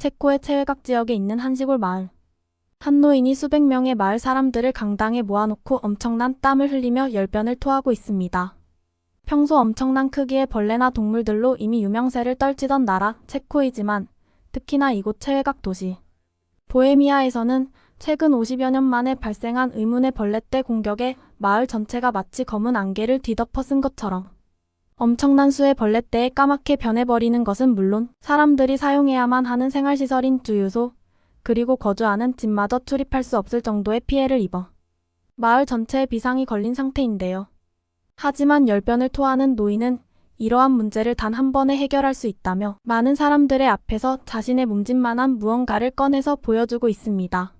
체코의 최외곽 지역에 있는 한 시골 마을. 한 노인이 수백 명의 마을 사람들을 강당에 모아놓고 엄청난 땀을 흘리며 열변을 토하고 있습니다. 평소 엄청난 크기의 벌레나 동물들로 이미 유명세를 떨치던 나라 체코이지만 특히나 이곳 최외곽 도시 보헤미아에서는 최근 50여 년 만에 발생한 의문의 벌레떼 공격에 마을 전체가 마치 검은 안개를 뒤덮어 쓴 것처럼 엄청난 수의 벌레떼에 까맣게 변해버리는 것은 물론 사람들이 사용해야만 하는 생활시설인 주유소 그리고 거주하는 집마저 출입할 수 없을 정도의 피해를 입어 마을 전체에 비상이 걸린 상태인데요. 하지만 열변을 토하는 노인은 이러한 문제를 단 한 번에 해결할 수 있다며 많은 사람들의 앞에서 자신의 몸짓만한 무언가를 꺼내서 보여주고 있습니다.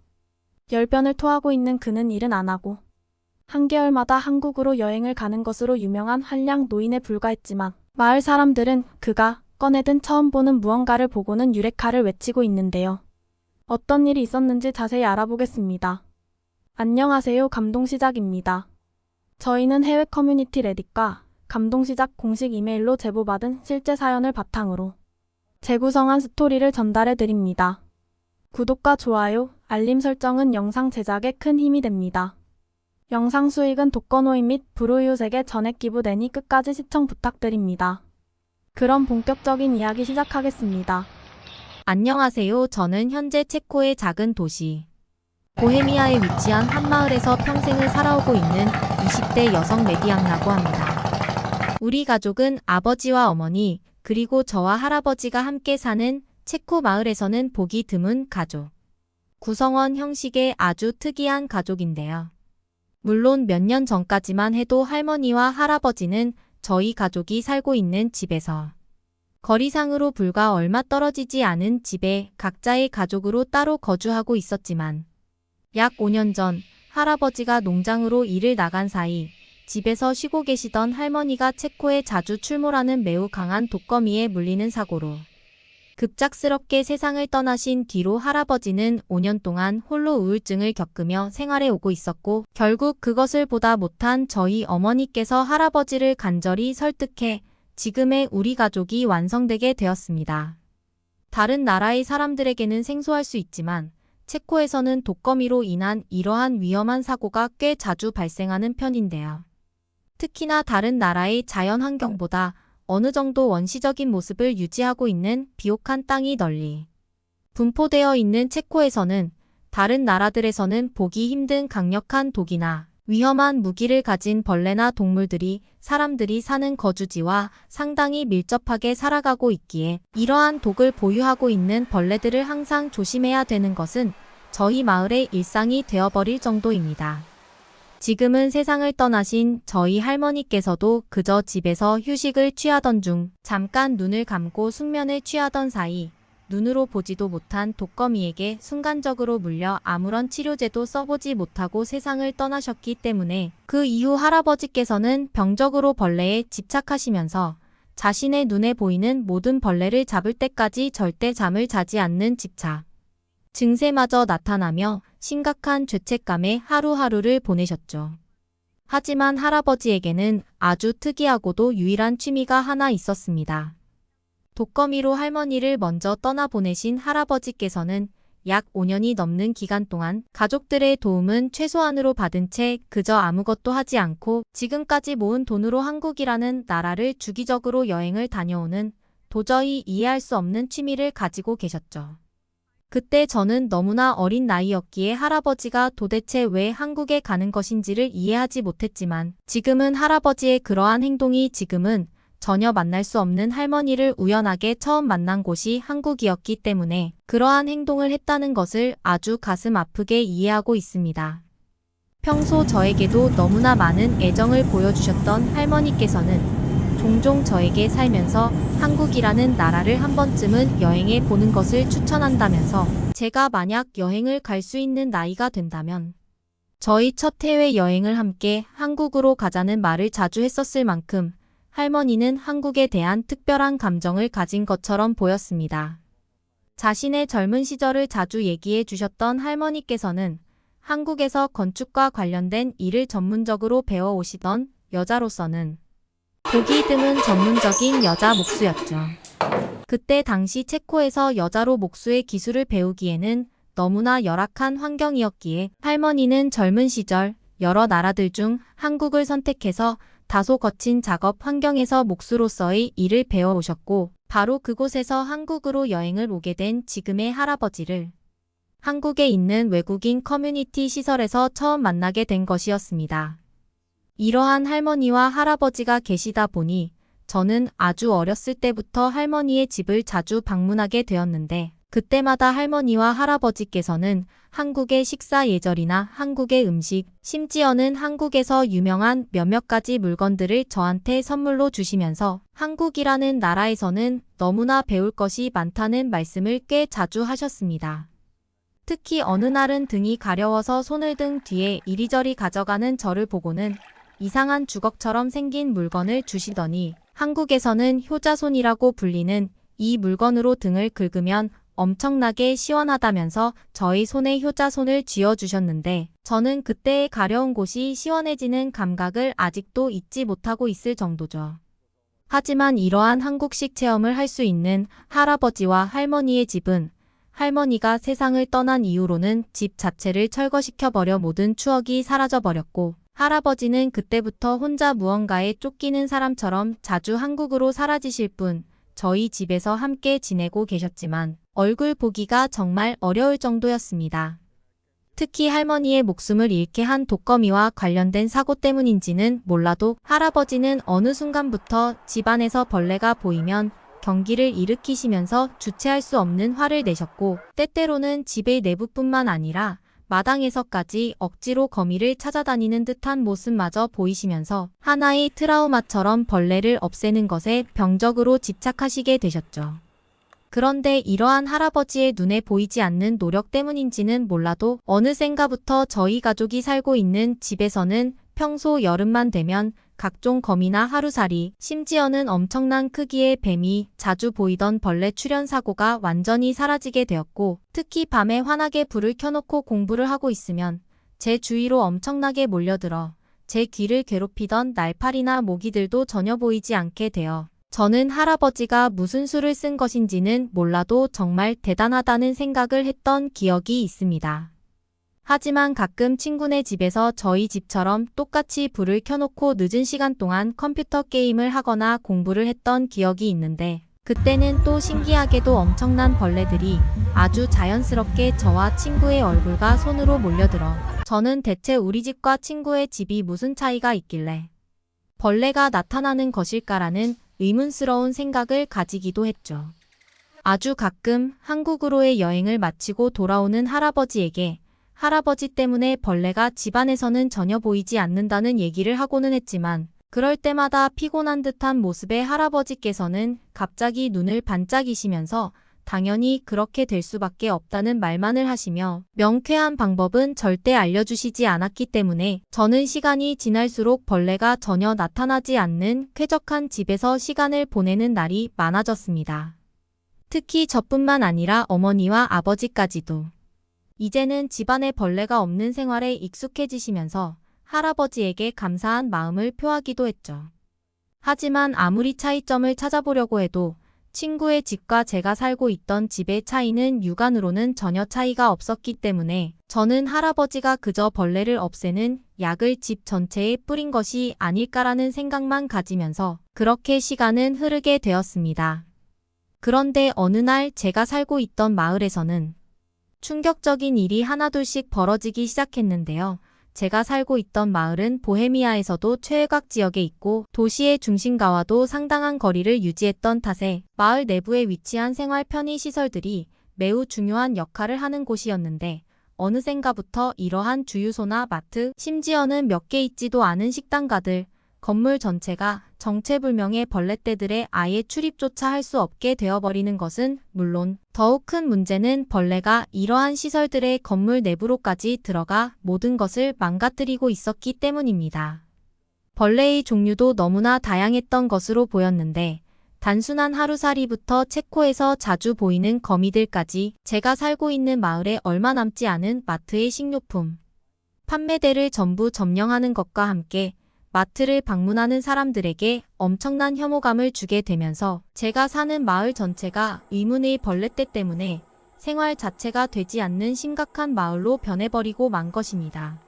열변을 토하고 있는 그는 일은 안 하고 한개월마다 한국으로 여행을 가는 것으로 유명한 한량 노인에 불과했지만 마을 사람들은 그가 꺼내든 처음 보는 무언가를 보고는 유레카를 외치고 있는데요. 어떤 일이 있었는지 자세히 알아보겠습니다. 안녕하세요. 감동시작입니다. 저희는 해외 커뮤니티 레딧과 감동시작 공식 이메일로 제보받은 실제 사연을 바탕으로 재구성한 스토리를 전달해 드립니다. 구독과 좋아요, 알림 설정은 영상 제작에 큰 힘이 됩니다. 영상 수익은 독거노인 및 불우이웃에게 전액 기부되니 끝까지 시청 부탁드립니다. 그럼 본격적인 이야기 시작하겠습니다. 안녕하세요. 저는 현재 체코의 작은 도시 보헤미아에 위치한 한 마을에서 평생을 살아오고 있는 20대 여성 메디앙라고 합니다. 우리 가족은 아버지와 어머니 그리고 저와 할아버지가 함께 사는 체코 마을에서는 보기 드문 가족. 구성원 형식의 아주 특이한 가족인데요. 물론 몇 년 전까지만 해도 할머니와 할아버지는 저희 가족이 살고 있는 집에서 거리상으로 불과 얼마 떨어지지 않은 집에 각자의 가족으로 따로 거주하고 있었지만 약 5년 전 할아버지가 농장으로 일을 나간 사이 집에서 쉬고 계시던 할머니가 체코에 자주 출몰하는 매우 강한 독거미에 물리는 사고로 급작스럽게 세상을 떠나신 뒤로 할아버지는 5년 동안 홀로 우울증을 겪으며 생활해 오고 있었고 결국 그것을 보다 못한 저희 어머니께서 할아버지를 간절히 설득해 지금의 우리 가족이 완성되게 되었습니다. 다른 나라의 사람들에게는 생소할 수 있지만 체코에서는 독거미로 인한 이러한 위험한 사고가 꽤 자주 발생하는 편인데요. 특히나 다른 나라의 자연 환경보다 어느 정도 원시적인 모습을 유지하고 있는 비옥한 땅이 널리 분포되어 있는 체코에서는 다른 나라들에서는 보기 힘든 강력한 독이나 위험한 무기를 가진 벌레나 동물들이 사람들이 사는 거주지와 상당히 밀접하게 살아가고 있기에 이러한 독을 보유하고 있는 벌레들을 항상 조심해야 되는 것은 저희 마을의 일상이 되어버릴 정도입니다. 지금은 세상을 떠나신 저희 할머니께서도 그저 집에서 휴식을 취하던 중 잠깐 눈을 감고 숙면을 취하던 사이 눈으로 보지도 못한 독거미에게 순간적으로 물려 아무런 치료제도 써보지 못하고 세상을 떠나셨기 때문에 그 이후 할아버지께서는 병적으로 벌레에 집착하시면서 자신의 눈에 보이는 모든 벌레를 잡을 때까지 절대 잠을 자지 않는 집착 증세마저 나타나며 심각한 죄책감에 하루하루를 보내셨죠. 하지만 할아버지에게는 아주 특이하고도 유일한 취미가 하나 있었습니다. 독거미로 할머니를 먼저 떠나보내신 할아버지께서는 약 5년이 넘는 기간 동안 가족들의 도움은 최소한으로 받은 채 그저 아무것도 하지 않고 지금까지 모은 돈으로 한국이라는 나라를 주기적으로 여행을 다녀오는 도저히 이해할 수 없는 취미를 가지고 계셨죠. 그때 저는 너무나 어린 나이였기에 할아버지가 도대체 왜 한국에 가는 것인지를 이해하지 못했지만 지금은 할아버지의 그러한 행동이 지금은 전혀 만날 수 없는 할머니를 우연하게 처음 만난 곳이 한국이었기 때문에 그러한 행동을 했다는 것을 아주 가슴 아프게 이해하고 있습니다. 평소 저에게도 너무나 많은 애정을 보여주셨던 할머니께서는 종종 저에게 살면서 한국이라는 나라를 한 번쯤은 여행해 보는 것을 추천한다면서 제가 만약 여행을 갈 수 있는 나이가 된다면 저희 첫 해외 여행을 함께 한국으로 가자는 말을 자주 했었을 만큼 할머니는 한국에 대한 특별한 감정을 가진 것처럼 보였습니다. 자신의 젊은 시절을 자주 얘기해 주셨던 할머니께서는 한국에서 건축과 관련된 일을 전문적으로 배워오시던 여자로서는 보기 드문 전문적인 여자 목수였죠. 그때 당시 체코에서 여자로 목수의 기술을 배우기에는 너무나 열악한 환경이었기에 할머니는 젊은 시절 여러 나라들 중 한국을 선택해서 다소 거친 작업 환경에서 목수로서의 일을 배워오셨고 바로 그곳에서 한국으로 여행을 오게 된 지금의 할아버지를 한국에 있는 외국인 커뮤니티 시설에서 처음 만나게 된 것이었습니다. 이러한 할머니와 할아버지가 계시다 보니 저는 아주 어렸을 때부터 할머니의 집을 자주 방문하게 되었는데 그때마다 할머니와 할아버지께서는 한국의 식사 예절이나 한국의 음식, 심지어는 한국에서 유명한 몇몇 가지 물건들을 저한테 선물로 주시면서 한국이라는 나라에서는 너무나 배울 것이 많다는 말씀을 꽤 자주 하셨습니다. 특히 어느 날은 등이 가려워서 손을 등 뒤에 이리저리 가져가는 저를 보고는 이상한 주걱처럼 생긴 물건을 주시더니 한국에서는 효자손이라고 불리는 이 물건으로 등을 긁으면 엄청나게 시원하다면서 저희 손에 효자손을 쥐어주셨는데 저는 그때의 가려운 곳이 시원해지는 감각을 아직도 잊지 못하고 있을 정도죠. 하지만 이러한 한국식 체험을 할 수 있는 할아버지와 할머니의 집은 할머니가 세상을 떠난 이후로는 집 자체를 철거시켜버려 모든 추억이 사라져버렸고 할아버지는 그때부터 혼자 무언가에 쫓기는 사람처럼 자주 한국으로 사라지실 뿐 저희 집에서 함께 지내고 계셨지만 얼굴 보기가 정말 어려울 정도였습니다. 특히 할머니의 목숨을 잃게 한 독거미와 관련된 사고 때문인지는 몰라도 할아버지는 어느 순간부터 집안에서 벌레가 보이면 경기를 일으키시면서 주체할 수 없는 화를 내셨고 때때로는 집의 내부뿐만 아니라 마당에서까지 억지로 거미를 찾아다니는 듯한 모습마저 보이시면서 하나의 트라우마처럼 벌레를 없애는 것에 병적으로 집착하시게 되셨죠. 그런데 이러한 할아버지의 눈에 보이지 않는 노력 때문인지는 몰라도 어느샌가부터 저희 가족이 살고 있는 집에서는 평소 여름만 되면 각종 거미나 하루살이, 심지어는 엄청난 크기의 뱀이 자주 보이던 벌레 출현 사고가 완전히 사라지게 되었고 특히 밤에 환하게 불을 켜놓고 공부를 하고 있으면 제 주위로 엄청나게 몰려들어 제 귀를 괴롭히던 날파리나 모기들도 전혀 보이지 않게 되어 저는 할아버지가 무슨 수를 쓴 것인지는 몰라도 정말 대단하다는 생각을 했던 기억이 있습니다. 하지만 가끔 친구네 집에서 저희 집처럼 똑같이 불을 켜놓고 늦은 시간 동안 컴퓨터 게임을 하거나 공부를 했던 기억이 있는데 그때는 또 신기하게도 엄청난 벌레들이 아주 자연스럽게 저와 친구의 얼굴과 손으로 몰려들어 저는 대체 우리 집과 친구의 집이 무슨 차이가 있길래 벌레가 나타나는 것일까라는 의문스러운 생각을 가지기도 했죠. 아주 가끔 한국으로의 여행을 마치고 돌아오는 할아버지에게 할아버지 때문에 벌레가 집안에서는 전혀 보이지 않는다는 얘기를 하고는 했지만 그럴 때마다 피곤한 듯한 모습의 할아버지께서는 갑자기 눈을 반짝이시면서 당연히 그렇게 될 수밖에 없다는 말만을 하시며 명쾌한 방법은 절대 알려주시지 않았기 때문에 저는 시간이 지날수록 벌레가 전혀 나타나지 않는 쾌적한 집에서 시간을 보내는 날이 많아졌습니다. 특히 저뿐만 아니라 어머니와 아버지까지도. 이제는 집안에 벌레가 없는 생활에 익숙해지시면서 할아버지에게 감사한 마음을 표하기도 했죠. 하지만 아무리 차이점을 찾아보려고 해도 친구의 집과 제가 살고 있던 집의 차이는 육안으로는 전혀 차이가 없었기 때문에 저는 할아버지가 그저 벌레를 없애는 약을 집 전체에 뿌린 것이 아닐까라는 생각만 가지면서 그렇게 시간은 흐르게 되었습니다. 그런데 어느 날 제가 살고 있던 마을에서는 충격적인 일이 하나둘씩 벌어지기 시작했는데요. 제가 살고 있던 마을은 보헤미아에서도 최외곽 지역에 있고 도시의 중심가와도 상당한 거리를 유지했던 탓에 마을 내부에 위치한 생활 편의 시설들이 매우 중요한 역할을 하는 곳이었는데 어느샌가부터 이러한 주유소나 마트, 심지어는 몇 개 있지도 않은 식당가들, 건물 전체가 정체불명의 벌레떼들의 아예 출입조차 할 수 없게 되어버리는 것은 물론 더욱 큰 문제는 벌레가 이러한 시설들의 건물 내부로까지 들어가 모든 것을 망가뜨리고 있었기 때문입니다. 벌레의 종류도 너무나 다양했던 것으로 보였는데 단순한 하루살이부터 체코에서 자주 보이는 거미들까지 제가 살고 있는 마을에 얼마 남지 않은 마트의 식료품 판매대를 전부 점령하는 것과 함께 마트를 방문하는 사람들에게 엄청난 혐오감을 주게 되면서 제가 사는 마을 전체가 의문의 벌레떼 때문에 생활 자체가 되지 않는 심각한 마을로 변해버리고 만 것입니다.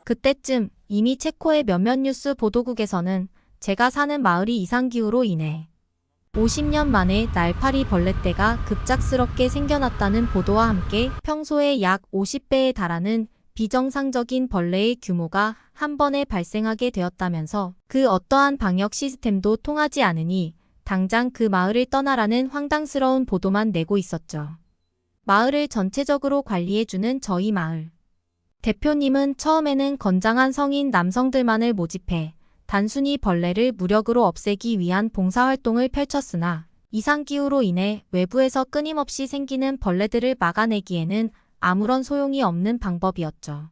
그때쯤 이미 체코의 몇몇 뉴스 보도국에서는 제가 사는 마을이 이상기후로 인해 50년 만에 날파리 벌레떼가 급작스럽게 생겨났다는 보도와 함께 평소의 약 50배에 달하는 비정상적인 벌레의 규모가 한 번에 발생하게 되었다면서 그 어떠한 방역 시스템도 통하지 않으니 당장 그 마을을 떠나라는 황당스러운 보도만 내고 있었죠. 마을을 전체적으로 관리해주는 저희 마을. 대표님은 처음에는 건장한 성인 남성들만을 모집해 단순히 벌레를 무력으로 없애기 위한 봉사활동을 펼쳤으나 이상기후로 인해 외부에서 끊임없이 생기는 벌레들을 막아내기에는 아무런 소용이 없는 방법이었죠.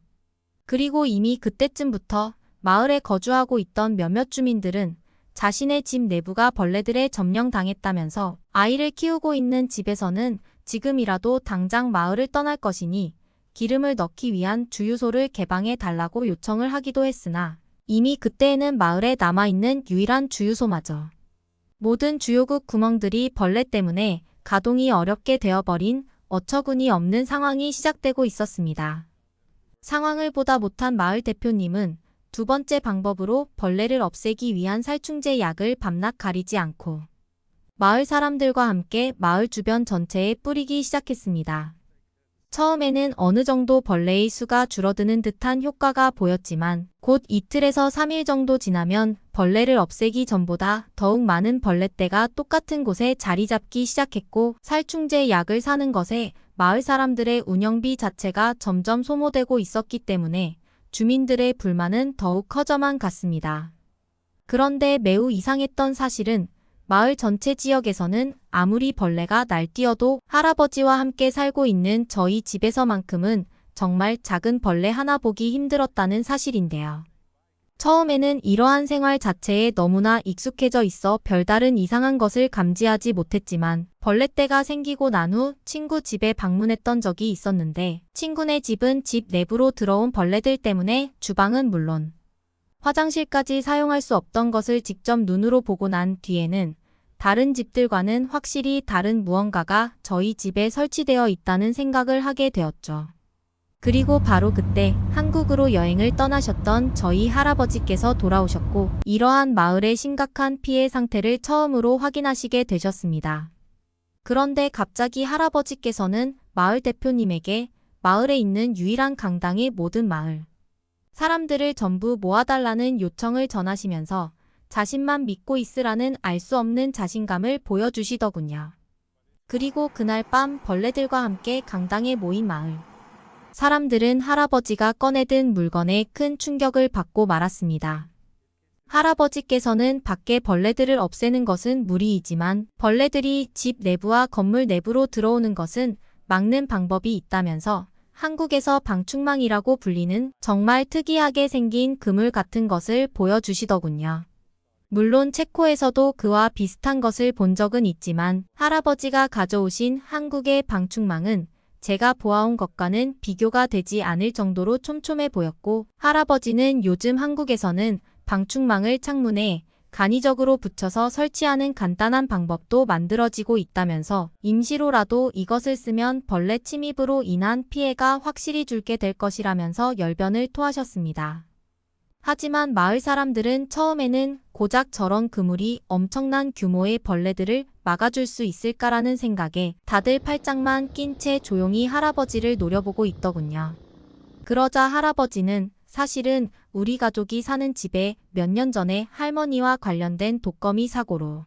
그리고 이미 그때쯤부터 마을에 거주하고 있던 몇몇 주민들은 자신의 집 내부가 벌레들에 점령당했다면서 아이를 키우고 있는 집에서는 지금이라도 당장 마을을 떠날 것이니 기름을 넣기 위한 주유소를 개방해 달라고 요청을 하기도 했으나 이미 그때에는 마을에 남아있는 유일한 주유소마저 모든 주요국 구멍들이 벌레 때문에 가동이 어렵게 되어버린 어처구니 없는 상황이 시작되고 있었습니다. 상황을 보다 못한 마을 대표님은 두 번째 방법으로 벌레를 없애기 위한 살충제 약을 밤낮 가리지 않고 마을 사람들과 함께 마을 주변 전체에 뿌리기 시작했습니다. 처음에는 어느 정도 벌레의 수가 줄어드는 듯한 효과가 보였지만 곧 이틀에서 3일 정도 지나면 벌레를 없애기 전보다 더욱 많은 벌레떼가 똑같은 곳에 자리 잡기 시작했고 살충제 약을 사는 것에 마을 사람들의 운영비 자체가 점점 소모되고 있었기 때문에 주민들의 불만은 더욱 커져만 갔습니다. 그런데 매우 이상했던 사실은 마을 전체 지역에서는 아무리 벌레가 날뛰어도 할아버지와 함께 살고 있는 저희 집에서만큼은 정말 작은 벌레 하나 보기 힘들었다는 사실인데요. 처음에는 이러한 생활 자체에 너무나 익숙해져 있어 별다른 이상한 것을 감지하지 못했지만 벌레떼가 생기고 난 후 친구 집에 방문했던 적이 있었는데 친구네 집은 집 내부로 들어온 벌레들 때문에 주방은 물론 화장실까지 사용할 수 없던 것을 직접 눈으로 보고 난 뒤에는 다른 집들과는 확실히 다른 무언가가 저희 집에 설치되어 있다는 생각을 하게 되었죠. 그리고 바로 그때 한국으로 여행을 떠나셨던 저희 할아버지께서 돌아오셨고 이러한 마을의 심각한 피해 상태를 처음으로 확인하시게 되셨습니다. 그런데 갑자기 할아버지께서는 마을 대표님에게 마을에 있는 유일한 강당의 모든 마을 사람들을 전부 모아달라는 요청을 전하시면서 자신만 믿고 있으라는 알 수 없는 자신감을 보여주시더군요. 그리고 그날 밤 벌레들과 함께 강당에 모인 마을 사람들은 할아버지가 꺼내든 물건에 큰 충격을 받고 말았습니다. 할아버지께서는 밖에 벌레들을 없애는 것은 무리이지만 벌레들이 집 내부와 건물 내부로 들어오는 것은 막는 방법이 있다면서 한국에서 방충망이라고 불리는 정말 특이하게 생긴 그물 같은 것을 보여주시더군요. 물론 체코에서도 그와 비슷한 것을 본 적은 있지만 할아버지가 가져오신 한국의 방충망은 제가 보아온 것과는 비교가 되지 않을 정도로 촘촘해 보였고 할아버지는 요즘 한국에서는 방충망을 창문에 간이적으로 붙여서 설치하는 간단한 방법도 만들어지고 있다면서 임시로라도 이것을 쓰면 벌레 침입으로 인한 피해가 확실히 줄게 될 것이라면서 열변을 토하셨습니다. 하지만 마을 사람들은 처음에는 고작 저런 그물이 엄청난 규모의 벌레들을 막아줄 수 있을까라는 생각에 다들 팔짱만 낀 채 조용히 할아버지를 노려보고 있더군요. 그러자 할아버지는 사실은 우리 가족이 사는 집에 몇 년 전에 할머니와 관련된 독거미 사고로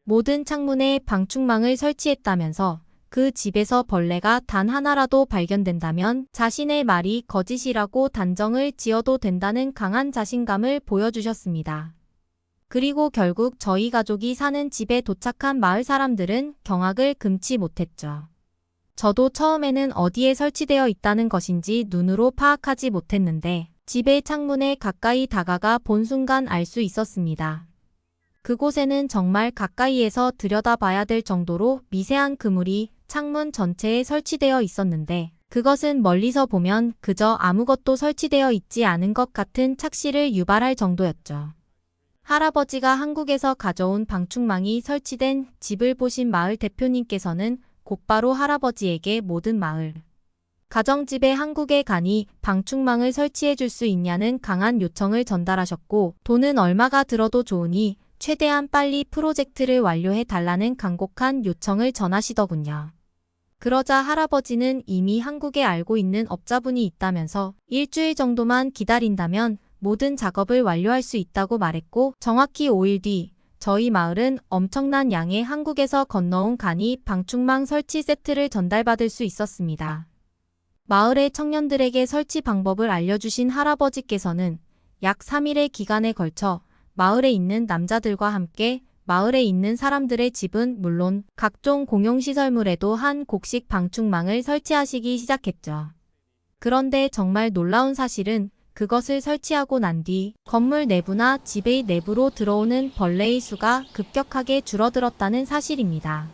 모든 창문에 방충망을 설치했다면서 그 집에서 벌레가 단 하나라도 발견된다면 자신의 말이 거짓이라고 단정을 지어도 된다는 강한 자신감을 보여주셨습니다. 그리고 결국 저희 가족이 사는 집에 도착한 마을 사람들은 경악을 금치 못했죠. 저도 처음에는 어디에 설치되어 있다는 것인지 눈으로 파악하지 못했는데 집의 창문에 가까이 다가가 본 순간 알 수 있었습니다. 그곳에는 정말 가까이에서 들여다봐야 될 정도로 미세한 그물이 창문 전체에 설치되어 있었는데 그것은 멀리서 보면 그저 아무것도 설치되어 있지 않은 것 같은 착시를 유발할 정도였죠. 할아버지가 한국에서 가져온 방충망이 설치된 집을 보신 마을 대표님께서는 곧바로 할아버지에게 모든 마을 가정집에 한국에 가니 방충망을 설치해 줄 수 있냐는 강한 요청을 전달하셨고, 돈은 얼마가 들어도 좋으니 최대한 빨리 프로젝트를 완료해 달라는 간곡한 요청을 전하시더군요. 그러자 할아버지는 이미 한국에 알고 있는 업자분이 있다면서 일주일 정도만 기다린다면 모든 작업을 완료할 수 있다고 말했고, 정확히 5일 뒤 저희 마을은 엄청난 양의 한국에서 건너온 간이 방충망 설치 세트를 전달받을 수 있었습니다. 마을의 청년들에게 설치 방법을 알려주신 할아버지께서는 약 3일의 기간에 걸쳐 마을에 있는 남자들과 함께 마을에 있는 사람들의 집은 물론 각종 공용시설물에도 한 곡식 방충망을 설치하시기 시작했죠. 그런데 정말 놀라운 사실은 그것을 설치하고 난 뒤 건물 내부나 집의 내부로 들어오는 벌레의 수가 급격하게 줄어들었다는 사실입니다.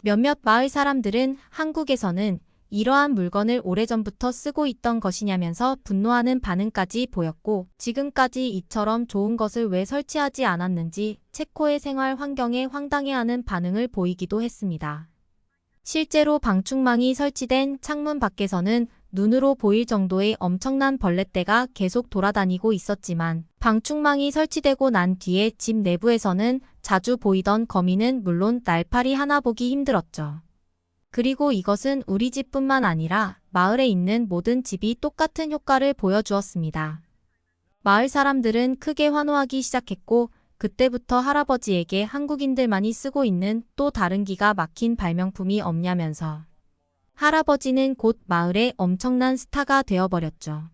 몇몇 마을 사람들은 한국에서는 이러한 물건을 오래전부터 쓰고 있던 것이냐면서 분노하는 반응까지 보였고, 지금까지 이처럼 좋은 것을 왜 설치하지 않았는지 체코의 생활 환경에 황당해하는 반응을 보이기도 했습니다. 실제로 방충망이 설치된 창문 밖에서는 눈으로 보일 정도의 엄청난 벌레떼가 계속 돌아다니고 있었지만, 방충망이 설치되고 난 뒤에 집 내부에서는 자주 보이던 거미는 물론 날파리 하나 보기 힘들었죠. 그리고 이것은 우리 집뿐만 아니라 마을에 있는 모든 집이 똑같은 효과를 보여주었습니다. 마을 사람들은 크게 환호하기 시작했고, 그때부터 할아버지에게 한국인들만이 쓰고 있는 또 다른 기가 막힌 발명품이 없냐면서 할아버지는 곧 마을의 엄청난 스타가 되어버렸죠.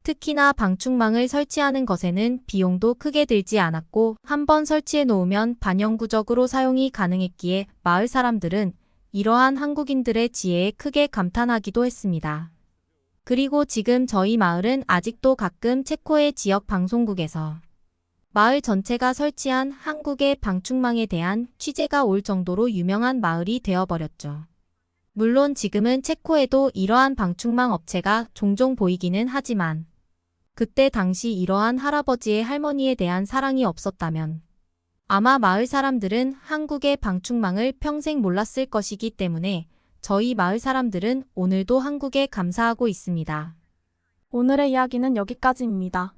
특히나 방충망을 설치하는 것에는 비용도 크게 들지 않았고, 한번 설치해 놓으면 반영구적으로 사용이 가능했기에 마을 사람들은 이러한 한국인들의 지혜에 크게 감탄하기도 했습니다. 그리고 지금 저희 마을은 아직도 가끔 체코의 지역 방송국에서 마을 전체가 설치한 한국의 방충망에 대한 취재가 올 정도로 유명한 마을이 되어버렸죠. 물론 지금은 체코에도 이러한 방충망 업체가 종종 보이기는 하지만, 그때 당시 이러한 할아버지의 할머니에 대한 사랑이 없었다면 아마 마을 사람들은 한국의 방충망을 평생 몰랐을 것이기 때문에 저희 마을 사람들은 오늘도 한국에 감사하고 있습니다. 오늘의 이야기는 여기까지입니다.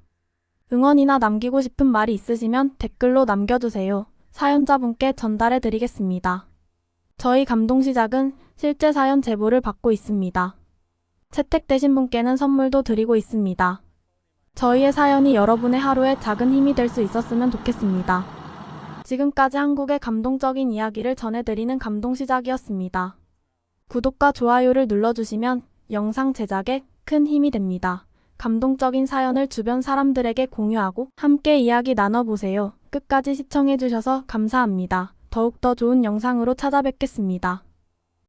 응원이나 남기고 싶은 말이 있으시면 댓글로 남겨주세요. 사연자분께 전달해 드리겠습니다. 저희 감동시작은 실제 사연 제보를 받고 있습니다. 채택되신 분께는 선물도 드리고 있습니다. 저희의 사연이 여러분의 하루에 작은 힘이 될 수 있었으면 좋겠습니다. 지금까지 한국의 감동적인 이야기를 전해드리는 감동시작이었습니다. 구독과 좋아요를 눌러주시면 영상 제작에 큰 힘이 됩니다. 감동적인 사연을 주변 사람들에게 공유하고 함께 이야기 나눠보세요. 끝까지 시청해주셔서 감사합니다. 더욱더 좋은 영상으로 찾아뵙겠습니다.